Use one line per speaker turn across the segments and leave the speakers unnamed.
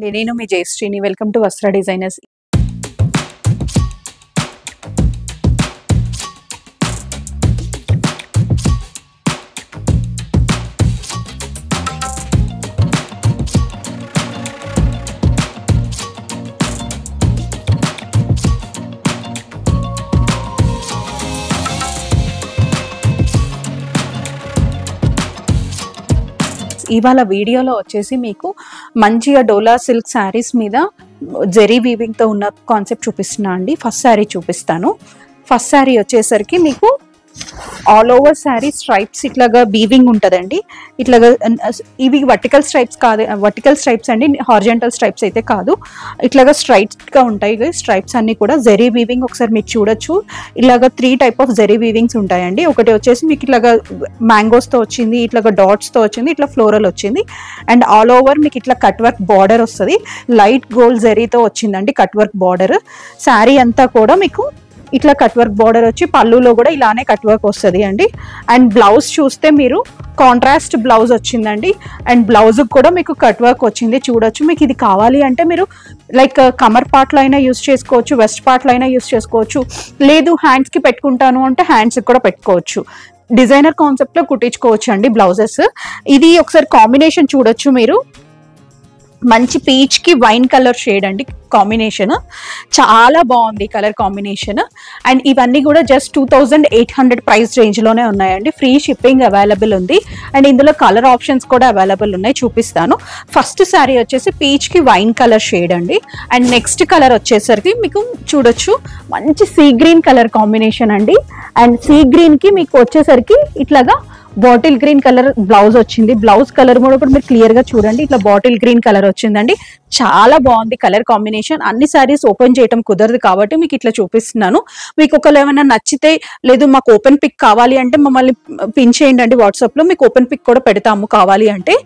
నేను మీ జయశ్రీని. Welcome to వస్త్ర designers. ఇవాళ వీడియోలో వచ్చేసి మీకు మంచిగా డోలా సిల్క్ శారీస్ మీద జెరీ వీవింగ్తో ఉన్న కాన్సెప్ట్ చూపిస్తున్నా అండి. ఫస్ట్ శారీ చూపిస్తాను. ఫస్ట్ శారీ వచ్చేసరికి మీకు ఆల్ ఓవర్ శారీ స్ట్రైప్స్ ఇట్లాగా వీవింగ్ ఉంటుందండి. ఇట్లాగా ఇవి వర్టికల్ స్ట్రైప్స్ కాదు, వర్టికల్ స్ట్రైప్స్ అండి, హారిజాంటల్ స్ట్రైప్స్ అయితే కాదు. ఇట్లాగా స్ట్రైట్గా ఉంటాయి స్ట్రైప్స్ అన్ని కూడా. జెరీ వీవింగ్ ఒకసారి మీరు చూడొచ్చు. ఇలాగా 3 టైప్ ఆఫ్ జెరీ వీవింగ్స్ ఉంటాయండి. ఒకటి వచ్చేసి మీకు ఇట్లాగా మ్యాంగోస్తో వచ్చింది, ఇట్లాగా డాట్స్తో వచ్చింది, ఇట్లా ఫ్లోరల్ వచ్చింది. అండ్ ఆల్ ఓవర్ మీకు ఇట్లా కట్ వర్క్ బార్డర్ వస్తుంది. లైట్ గోల్డ్ జెరీతో వచ్చిందండి కట్ వర్క్ బార్డర్. శారీ అంతా కూడా మీకు ఇట్లా కట్ వర్క్ బార్డర్ వచ్చి పళ్ళులో కూడా ఇలానే కట్ వర్క్ వస్తుంది అండి. అండ్ బ్లౌజ్ చూస్తే మీరు కాంట్రాస్ట్ బ్లౌజ్ వచ్చిందండి. అండ్ బ్లౌజ్ కూడా మీకు కట్ వర్క్ వచ్చింది చూడొచ్చు. మీకు ఇది కావాలి అంటే మీరు లైక్ కమర్ పార్ట్లో అయినా యూస్ చేసుకోవచ్చు, వెస్ట్ పార్ట్లో అయినా యూస్ చేసుకోవచ్చు. లేదు హ్యాండ్స్కి పెట్టుకుంటాను అంటే హ్యాండ్స్కి కూడా పెట్టుకోవచ్చు. డిజైనర్ కాన్సెప్ట్లో కుట్టించుకోవచ్చు అండి బ్లౌజెస్. ఇది ఒకసారి కాంబినేషన్ చూడొచ్చు మీరు. మంచి పీచ్ కి వైన్ కలర్ షేడ్ అండి కాంబినేషన్. చాలా బాగుంది కలర్ కాంబినేషన్. అండ్ ఇవన్నీ కూడా జస్ట్ 2800 ప్రైస్ రేంజ్ లోనే ఉన్నాయండి. ఫ్రీ షిప్పింగ్ అవైలబుల్ ఉంది. అండ్ ఇందులో కలర్ ఆప్షన్స్ కూడా అవైలబుల్ ఉన్నాయి, చూపిస్తాను. ఫస్ట్ శారీ వచ్చేసి పీచ్ కి వైన్ కలర్ షేడ్ అండి. అండ్ నెక్స్ట్ కలర్ వచ్చేసరికి మీకు చూడొచ్చు మంచి సీ గ్రీన్ కలర్ కాంబినేషన్ అండి. అండ్ సీ గ్రీన్ కి మీకు వచ్చేసరికి ఇట్లాగా బాటిల్ గ్రీన్ కలర్ బ్లౌజ్ వచ్చింది. బ్లౌజ్ కలర్ కూడా మీరు క్లియర్ గా చూడండి. ఇట్లా బాటిల్ గ్రీన్ కలర్ వచ్చిందండి. చాలా బాగుంది కలర్ కాంబినేషన్. అన్ని సారీస్ ఓపెన్ చేయడం కుదరదు కాబట్టి మీకు ఇట్లా చూపిస్తున్నాను. మీకు ఒకవేళ ఏమైనా నచ్చితే, లేదు మాకు ఓపెన్ పిక్ కావాలి అంటే మమ్మల్ని పిన్ చేయండి అండి వాట్సాప్ లో, మీకు ఓపెన్ పిక్ కూడా పెడతాము కావాలి అంటే.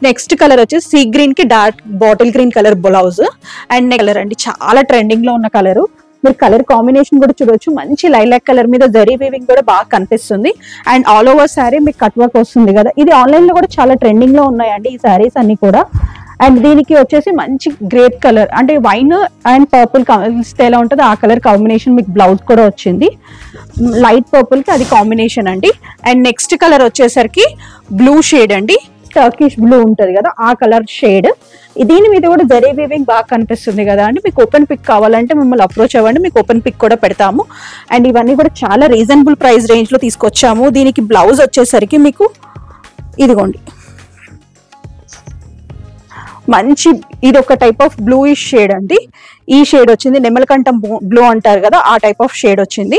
నెక్స్ట్ కలర్ వచ్చేసి సీ గ్రీన్ కి dark bottle green colour blouse. And colour అండి చాలా ట్రెండింగ్ లో ఉన్న కలరు. మీరు కలర్ కాంబినేషన్ కూడా చూడొచ్చు. మంచి లైలాక్ కలర్ మీద జరీ వీవింగ్ కూడా బాగా కనిపిస్తుంది. అండ్ ఆల్ ఓవర్ శారీ మీకు కట్ వర్క్ వస్తుంది కదా. ఇది ఆన్లైన్ లో కూడా చాలా ట్రెండింగ్ లో ఉన్నాయండి ఈ శారీస్ అన్ని కూడా. అండ్ దీనికి వచ్చేసి మంచి గ్రేప్ కలర్ అంటే వైన్ అండ్ పర్పుల్ కలిస్తే ఎలా ఉంటుందో ఆ కలర్ కాంబినేషన్ మీకు బ్లౌజ్ కూడా వచ్చింది. లైట్ పర్పుల్ కి అది కాంబినేషన్ అండి. అండ్ నెక్స్ట్ కలర్ వచ్చేసరికి బ్లూ షేడ్ అండి. టర్కిష్ బ్లూ ఉంటుంది కదా ఆ కలర్ షేడ్. దీని మీద కూడా జరీ వీవింగ్ బాగా కనిపిస్తుంది కదా అండి. మీకు ఓపెన్ పిక్ కావాలంటే మమ్మల్ని అప్రోచ్ అవ్వండి, మీకు ఓపెన్ పిక్ కూడా పెడతాము. అండ్ ఇవన్నీ కూడా చాలా రీజనబుల్ ప్రైస్ రేంజ్ లో తీసుకొచ్చాము. దీనికి బ్లౌజ్ వచ్చేసరికి మీకు ఇదిగోండి మంచి ఇది ఒక టైప్ ఆఫ్ బ్లూయిష్ షేడ్ అండి. ఈ షేడ్ వచ్చింది, నెమలకంఠం బ్లూ అంటారు కదా ఆ టైప్ ఆఫ్ షేడ్ వచ్చింది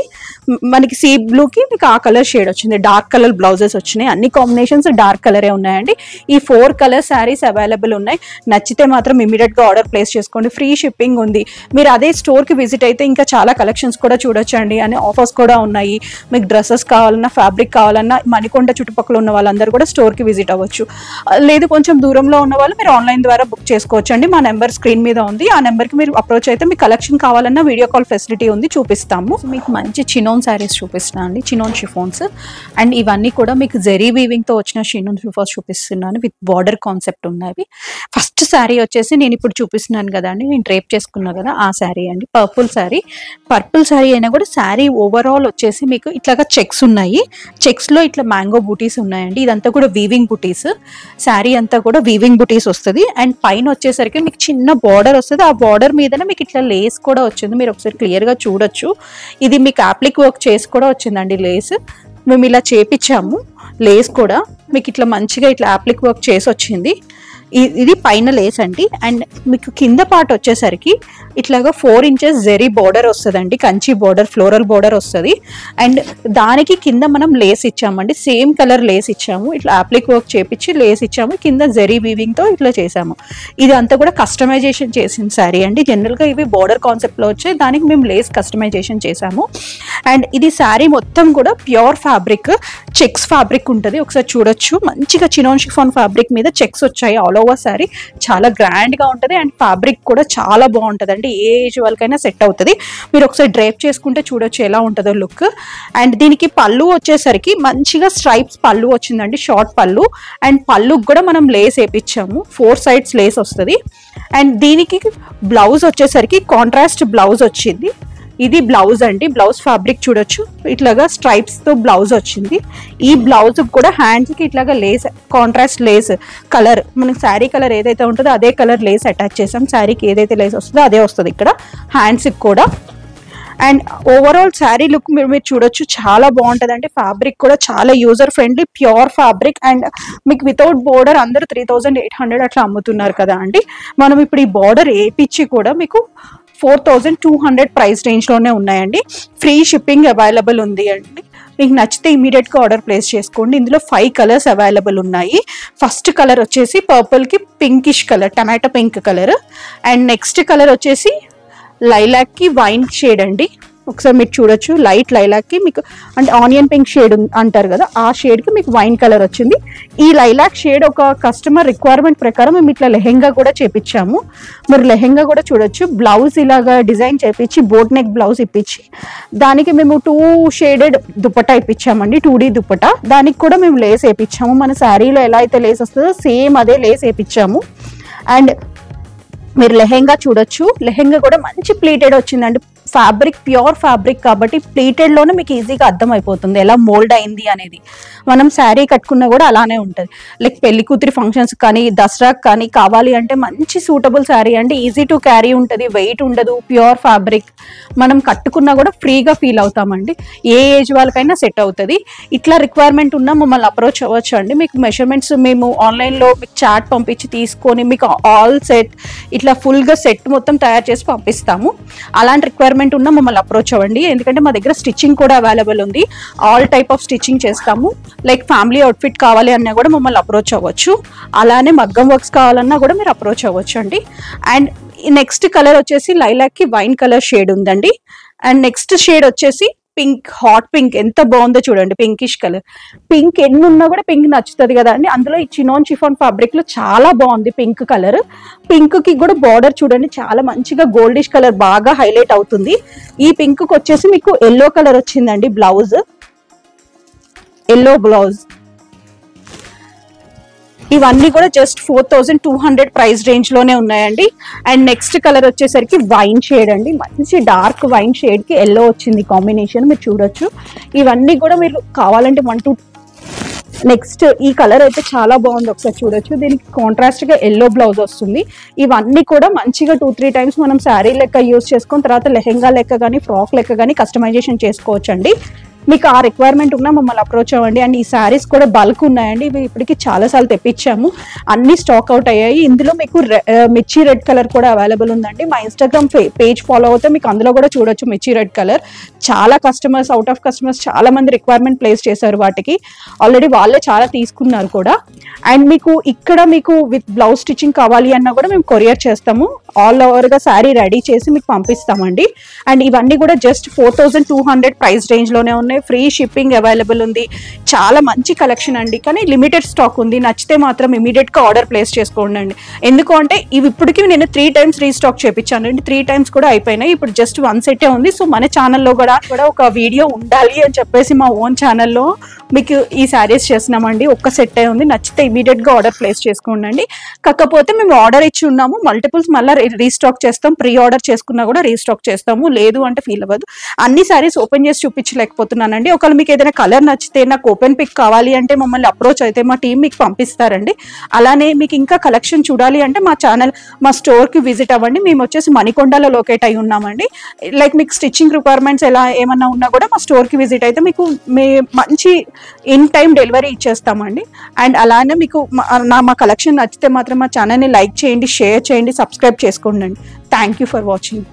మనకి. సీ బ్లూ కి మీకు ఆ కలర్ షేడ్ వచ్చింది. డార్క్ కలర్ బ్లౌజెస్ వచ్చినాయి. అన్ని కాంబినేషన్స్ డార్క్ కలరే ఉన్నాయండి. ఈ 4 కలర్ శారీస్ అవైలబుల్ ఉన్నాయి. నచ్చితే మాత్రం ఇమీడియట్ గా ఆర్డర్ ప్లేస్ చేసుకోండి. ఫ్రీ షిప్పింగ్ ఉంది. మీరు అదే స్టోర్ కి విజిట్ అయితే ఇంకా చాలా కలెక్షన్స్ కూడా చూడొచ్చండి. అని ఆఫర్స్ కూడా ఉన్నాయి. మీకు డ్రెస్సెస్ కావాలన్నా, ఫ్యాబ్రిక్ కావాలన్నా మణికొండ చుట్టుపక్కల ఉన్న వాళ్ళందరూ కూడా స్టోర్ కి విజిట్ అవ్వచ్చు. లేదు కొంచెం దూరంలో ఉన్న వాళ్ళు మీరు ఆన్లైన్ ద్వారా బుక్ చేసుకోవచ్చు అండి. మా నెంబర్ స్క్రీన్ మీద ఉంది. ఆ నెంబర్ కి మీరు అప్రోచ్ అయితే మీకు కలెక్షన్ కావాలన్నా వీడియో కాల్ ఫెసిలిటీ ఉంది, చూపిస్తాము. మీకు మంచి చినోన్ శారీస్ చూపిస్తున్నాను అండి, చినోన్ షిఫాన్స్. అండ్ ఇవన్నీ కూడా మీకు జెరీ వీవింగ్ తో వచ్చిన చినోన్ షిఫాన్స్ చూపిస్తున్నాను విత్ బార్డర్ కాన్సెప్ట్ ఉన్నవి. ఫస్ట్ శారీ వచ్చేసి నేను ఇప్పుడు చూపిస్తున్నాను కదా అండి, నేను డ్రేప్ చేసుకున్నా కదా ఆ శారీ అండి. పర్పుల్ శారీ. పర్పుల్ శారీ అయినా కూడా శారీ ఓవరాల్ వచ్చేసి మీకు ఇట్లాగా చెక్స్ ఉన్నాయి. చెక్స్ లో ఇట్లా మ్యాంగో బూటీస్ ఉన్నాయండి. ఇదంతా కూడా వీవింగ్ బూటీస్. శారీ అంతా కూడా వీవింగ్ బూటీస్ వస్తుంది. అండ్ పైన వచ్చేసరికి మీకు చిన్న బార్డర్ వస్తుంది. ఆ బార్డర్ మీదనే మీకు ఇట్లా లేస్ కూడా వచ్చింది. మీరు ఒకసారి క్లియర్ గా చూడొచ్చు. ఇది మీకు అప్లిక్ వర్క్ చేసి కూడా వచ్చిందండి లేస్. మేము ఇలా చేపించాము లేస్ కూడా. మీకు ఇట్లా మంచిగా ఇట్లా అప్లిక్ వర్క్ చేసి వచ్చింది. ఇది పైన లేస్ అండి. అండ్ మీకు కింద పార్ట్ వచ్చేసరికి ఇట్లాగా 4 ఇంచెస్ జెరీ బార్డర్ వస్తుందండి. కంచి బార్డర్, ఫ్లోరల్ బార్డర్ వస్తుంది. అండ్ దానికి కింద మనం లేస్ ఇచ్చామండి. సేమ్ కలర్ లేస్ ఇచ్చాము. ఇట్లా అప్లిక్ వర్క్ చేపించి లేస్ ఇచ్చాము. కింద జెరీ వీవింగ్ తో ఇట్లా చేసాము. ఇది అంతా కూడా కస్టమైజేషన్ చేసిన శారీ అండి. జనరల్ గా ఇవి బార్డర్ కాన్సెప్ట్ లో వచ్చాయి, దానికి మేము లేస్ కస్టమైజేషన్ చేసాము. అండ్ ఇది శారీ మొత్తం కూడా ప్యూర్ ఫ్యాబ్రిక్, చెక్స్ ఫ్యాబ్రిక్ ఉంటుంది. ఒకసారి చూడొచ్చు. మంచిగా చినోన్ షిఫాన్ ఫ్యాబ్రిక్ మీద చెక్స్ వచ్చాయి ఆల్ ఓవర్ శారీ చాలా గ్రాండ్గా ఉంటుంది అండ్ ఫ్యాబ్రిక్ కూడా చాలా బాగుంటుంది అండి. ఏ ఏజ్ వాళ్ళకైనా సెట్ అవుతుంది. మీరు ఒకసారి డ్రైప్ చేసుకుంటే చూడొచ్చు ఎలా ఉంటుందో లుక్. అండ్ దీనికి పళ్ళు వచ్చేసరికి మంచిగా స్ట్రైప్స్ పళ్ళు వచ్చిందండి, షార్ట్ పళ్ళు. అండ్ పళ్ళుకి కూడా మనం లేస్ వేయించాము, 4 sides లేస్ వస్తుంది. అండ్ దీనికి బ్లౌజ్ వచ్చేసరికి కాంట్రాస్ట్ బ్లౌజ్ వచ్చింది. ఇది బ్లౌజ్ అండి, బ్లౌజ్ ఫ్యాబ్రిక్ చూడొచ్చు ఇట్లాగా స్ట్రైప్స్ తో బ్లౌజ్ వచ్చింది. ఈ బ్లౌజ్ కూడా హ్యాండ్స్ కి ఇట్లాగా లేస్, కాంట్రాస్ట్ లేస్ కలర్, మనకి శారీ కలర్ ఏదైతే ఉంటుందో అదే కలర్ లేస్ అటాచ్ చేసాం. శారీకి ఏదైతే లేస్ వస్తుందో అదే వస్తుంది ఇక్కడ హ్యాండ్స్ కి కూడా. అండ్ ఓవరాల్ శారీ లుక్ మీరు చూడొచ్చు, చాలా బాగుంటుంది అండి. ఫ్యాబ్రిక్ కూడా చాలా user friendly, pure fabric. And మీకు వితౌట్ బోర్డర్ అందరూ 3800 అట్లా అమ్ముతున్నారు కదా అండి. మనం ఇప్పుడు ఈ బోర్డర్ వేయించి కూడా మీకు 4200 ప్రైస్ రేంజ్లోనే ఉన్నాయండి. ఫ్రీ షిప్పింగ్ అవైలబుల్ ఉంది అండి. మీకు నచ్చితే ఇమీడియట్గా ఆర్డర్ ప్లేస్ చేసుకోండి. ఇందులో 5 కలర్స్ అవైలబుల్ ఉన్నాయి. ఫస్ట్ కలర్ వచ్చేసి పర్పుల్కి pinkish colour, tomato pink colour. And next colour వచ్చేసి లైలాక్కి వైన్ షేడ్ అండి. ఒకసారి మీరు చూడొచ్చు, లైట్ లైలాక్కి మీకు అంటే ఆనియన్ పింక్ షేడ్ అంటారు కదా, ఆ షేడ్కి మీకు వైన్ కలర్ వచ్చింది. ఈ లైలాక్ షేడ్ ఒక కస్టమర్ రిక్వైర్మెంట్ ప్రకారం మేము ఇట్లా లెహెంగా కూడా చేపించాము. మీరు లెహెంగా కూడా చూడొచ్చు, బ్లౌజ్ ఇలాగా డిజైన్ చేపించి బోట్ నెక్ బ్లౌజ్ ఇప్పించి దానికి మేము 2 షేడెడ్ దుపట్టా ఇప్పించామండి, 2D దుపట్టా. దానికి కూడా మేము లేస్ వేయించాము. మన శారీలో ఎలా అయితే లేస్ వస్తుందో సేమ్ అదే లేస్ వేయించాము. అండ్ మీరు లెహెంగా చూడొచ్చు, లెహెంగా కూడా మంచి ప్లీటెడ్ వచ్చిందండి. ఫ్యాబ్రిక్ ప్యూర్ ఫ్యాబ్రిక్ కాబట్టి ప్లీటెడ్లోనే మీకు ఈజీగా అర్థమైపోతుంది ఎలా మోల్డ్ అయింది అనేది. మనం శారీ కట్టుకున్నా కూడా అలానే ఉంటుంది. లైక్ పెళ్లి కూతురి ఫంక్షన్స్ కానీ దసరాకి కానీ కావాలి అంటే మంచి సూటబుల్ శారీ అండి. ఈజీ టు క్యారీ ఉంటుంది, వెయిట్ ఉండదు, ప్యూర్ ఫ్యాబ్రిక్. మనం కట్టుకున్నా కూడా ఫ్రీగా ఫీల్ అవుతామండి. ఏ ఏజ్ వాళ్ళకైనా సెట్ అవుతుంది. ఇట్లా రిక్వైర్మెంట్ ఉన్నా మమ్మల్ని అప్రోచ్ అవ్వచ్చు అండి. మీకు మెజర్మెంట్స్ మేము ఆన్లైన్లో మీకు చాట్ పంపించి తీసుకొని మీకు ఆల్ సెట్ ఇట్లా ఫుల్గా సెట్ మొత్తం తయారు చేసి పంపిస్తాము. అలాంటి రిక్వైర్మెంట్ ఉన్నా మమ్మల్ని అప్రోచ్ అవ్వండి. ఎందుకంటే మా దగ్గర స్టిచ్చింగ్ కూడా అవైలబుల్ ఉంది. ఆల్ టైప్ ఆఫ్ స్టిచ్చింగ్ చేస్తాము. లైక్ ఫ్యామిలీ అవుట్ఫిట్ కావాలి అన్నా కూడా మమ్మల్ని అప్రోచ్ అవ్వచ్చు. అలానే మగ్గం వర్క్స్ కావాలన్నా కూడా మీరు అప్రోచ్ అవ్వచ్చు అండి. అండ్ నెక్స్ట్ కలర్ వచ్చేసి లైలాక్కి వైన్ కలర్ షేడ్ ఉందండి. అండ్ నెక్స్ట్ షేడ్ వచ్చేసి పింక్, హాట్ పింక్. ఎంత బాగుందో చూడండి, పింకిష్ కలర్. పింక్ ఎన్ని ఉన్నా కూడా పింక్ నచ్చుతుంది కదా అండి. అందులో ఈ చినోన్ చిఫాన్ ఫ్యాబ్రిక్ లో చాలా బాగుంది పింక్ కలర్. పింక్ కి కూడా బార్డర్ చూడండి చాలా మంచిగా గోల్డిష్ కలర్ బాగా హైలైట్ అవుతుంది. ఈ పింక్ కి వచ్చేసి మీకు ఎల్లో కలర్ వచ్చిందండి బ్లౌజ్, ఎల్లో బ్లౌజ్. ఇవన్నీ కూడా జస్ట్ 4200 ప్రైస్ రేంజ్ లోనే ఉన్నాయండి. అండ్ నెక్స్ట్ కలర్ వచ్చేసరికి వైన్ షేడ్ అండి, మంచి డార్క్ వైన్ షేడ్ కి ఎల్లో వచ్చింది కాంబినేషన్, మీరు చూడొచ్చు. ఇవన్నీ కూడా మీరు కావాలంటే 1 to నెక్స్ట్ ఈ కలర్ అయితే చాలా బాగుంది, ఒకసారి చూడొచ్చు. దీనికి కాంట్రాస్ట్ గా ఎల్లో బ్లౌజ్ వస్తుంది. ఇవన్నీ కూడా మంచిగా 2-3 టైమ్స్ మనం శారీ లెక్క యూజ్ చేసుకొని తర్వాత లెహెంగా లెక్క కానీ ఫ్రాక్ లెక్క కానీ కస్టమైజేషన్ చేసుకోవచ్చు అండి. మీకు ఆ రిక్వైర్మెంట్ ఉన్నా మమ్మల్ని అప్రోచ్ అవ్వండి. అండ్ ఈ శారీస్ కూడా బల్క్ ఉన్నాయండి, ఇవి ఇప్పటికి చాలాసార్లు తెప్పించాము, అన్ని స్టాక్ అవుట్ అయ్యాయి. ఇందులో మీకు మిర్చి రెడ్ కలర్ కూడా అవైలబుల్ ఉందండి. మా ఇన్స్టాగ్రామ్ పేజ్ ఫాలో అవుతే మీకు అందులో కూడా చూడొచ్చు మిర్చి రెడ్ కలర్. చాలా కస్టమర్స్, అవుట్ ఆఫ్ కస్టమర్స్ చాలా మంది రిక్వైర్మెంట్ ప్లేస్ చేశారు వాటికి, ఆల్రెడీ వాళ్ళే చాలా తీసుకున్నారు కూడా. అండ్ మీకు ఇక్కడ మీకు విత్ బ్లౌజ్ స్టిచ్చింగ్ కావాలి అన్నా కూడా మేము కొరియర్ చేస్తాము, ఆల్ ఓవర్గా శారీ రెడీ చేసి మీకు పంపిస్తామండి. అండ్ ఇవన్నీ కూడా జస్ట్ 4200 ప్రైస్ రేంజ్లోనే ఉన్నాయి. ఫ్రీ షిప్పింగ్ అవైలబుల్ ఉంది. చాలా మంచి కలెక్షన్ అండి, కానీ లిమిటెడ్ స్టాక్ ఉంది. నచ్చితే మాత్రం ఇమీడియట్గా ఆర్డర్ ప్లేస్ చేసుకోండి అండి. ఎందుకు అంటే ఇవి ఇప్పటికీ నేను 3 times రీస్టాక్ చేయించాను అండి, 3 times కూడా అయిపోయినాయి. ఇప్పుడు జస్ట్ 1 set ఉంది. సో మన ఛానల్లో కూడా ఒక వీడియో ఉండాలి అని చెప్పేసి మా ఓన్ ఛానల్లో మీకు ఈ శారీస్ చేస్తున్నామండి. ఒక్క సెట్టే ఉంది, నచ్చితే ఇమీడియట్గా ఆర్డర్ ప్లేస్ చేసుకోండి. కాకపోతే మేము ఆర్డర్ ఇచ్చి ఉన్నాము, మల్టిపుల్స్ మళ్ళీ రీస్టాక్ చేస్తాం. ప్రీ ఆర్డర్ చేసుకున్నా కూడా రీస్టాక్ చేస్తాము, లేదు అంటే ఫీల్ అవ్వదు. అన్ని శారీస్ ఓపెన్ చేసి చూపించలేకపోతున్నానండి. ఒకవేళ మీకు ఏదైనా కలర్ నచ్చితే నాకు ఓపెన్ పిక్ కావాలి అంటే మమ్మల్ని అప్రోచ్ అయితే మా టీం మీకు పంపిస్తారండి. అలానే మీకు ఇంకా కలెక్షన్ చూడాలి అంటే మా ఛానల్, మా స్టోర్కి విజిట్ అవ్వండి. మేము వచ్చేసి మణికొండలో లొకేట్ అయి ఉన్నామండి. లైక్ మీకు స్టిచ్చింగ్ రిక్వైర్మెంట్స్ ఎలా ఏమన్నా ఉన్నా కూడా మా స్టోర్కి విజిట్ అయితే మీకు మంచి ఇన్ టైం డెలివరీ ఇచ్చేస్తామండి. అండ్ అలానే మీకు మా కలెక్షన్ నచ్చితే మాత్రం మా ఛానల్ని లైక్ చేయండి, షేర్ చేయండి, సబ్స్క్రైబ్ చేసుకోండి. Thank you for watching.